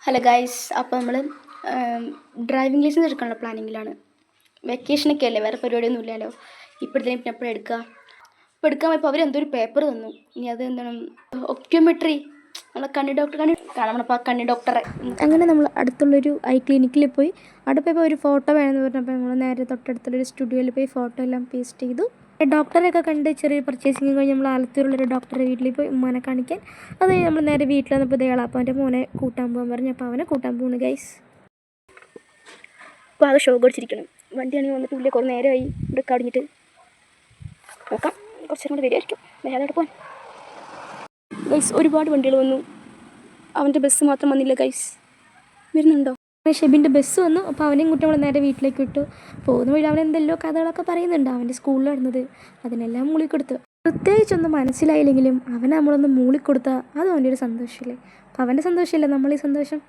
Hello guys, അപ്പോൾ നമ്മൾ driving licence എടുക്കാനുള്ള പ്ലാനിങ്ങിലാണ്. വെക്കേഷനൊക്കെ അല്ലേ, വേറെ പരിപാടിയൊന്നും ഇല്ലല്ലോ. ഇപ്പോഴത്തേനും പിന്നെ എപ്പോഴും എടുക്കുക. ഇപ്പോൾ എടുക്കാൻ പോയപ്പോൾ അവരെന്തോ ഒരു പേപ്പർ തന്നു. ഇനി അത് എന്താണ്, ഒക്യോമെട്രി, നമ്മളെ കണ്ണി ഡോക്ടറെ നമ്മളപ്പോൾ കണ്ണി ഡോക്ടറെ. അങ്ങനെ നമ്മൾ അടുത്തുള്ളൊരു ഐ ക്ലിനിക്കിൽ പോയി. അവിടെ പോയപ്പോൾ ഒരു ഫോട്ടോ വേണമെന്ന് പറഞ്ഞപ്പോൾ നമ്മൾ നേരെ തൊട്ടടുത്തുള്ളൊരു സ്റ്റുഡിയോയിൽ പോയി ഫോട്ടോ എല്ലാം പേസ്റ്റ് ചെയ്തു. ഡോക്ടറെയൊക്കെ കണ്ട് ചെറിയ പർച്ചേസിങ് കഴിഞ്ഞ് നമ്മൾ ആലത്തൂരുള്ളൊരു ഡോക്ടറെ വീട്ടിൽ പോയി ഉമ്മാനെ കാണിക്കാൻ. അത് കഴിഞ്ഞ് നമ്മൾ നേരെ വീട്ടിൽ വന്നപ്പോൾ ഇതേയാൾ അപ്പോൾ അവൻ്റെ മോനെ കൂട്ടാൻ പോകാൻ പറഞ്ഞു. അപ്പോൾ അവനെ കൂട്ടാൻ പോകുന്നു ഗൈസ്. അപ്പോൾ അത് ഷോക്ക് അടിച്ചിരിക്കണം. വണ്ടിയാണെങ്കിൽ വന്നിട്ട് ഉള്ളിൽ കുറേ നേരമായി ഇവിടെ കടിഞ്ഞിട്ട്. നോക്കാം, കുറച്ചും കൂടെ വരുമായിരിക്കും. നേരെ പോകാൻ ഗൈസ്. ഒരുപാട് വണ്ടികൾ വന്നു, അവൻ്റെ ബസ് മാത്രം വന്നില്ല ഗൈസ്. വരുന്നുണ്ടോ? ഷെബിൻ്റെ ബസ് വന്നു. അപ്പോൾ അവനെയും കൂട്ടി നമ്മൾ നേരെ വീട്ടിലേക്ക് വിട്ടു. പോകുന്ന വഴി അവൻ എന്തെല്ലോ കഥകളൊക്കെ പറയുന്നുണ്ട് അവൻ്റെ സ്കൂളിൽ നടന്നത്. അതിനെല്ലാം മൂളിക്കൊടുത്തു. പ്രത്യേകിച്ചൊന്നും മനസ്സിലായില്ലെങ്കിലും അവനെ നമ്മളൊന്ന് മൂളിക്കൊടുത്താൽ അത് അവൻ്റെ ഒരു സന്തോഷമില്ലേ. അപ്പോൾ അവൻ്റെ സന്തോഷമില്ലേ നമ്മളീ സന്തോഷം.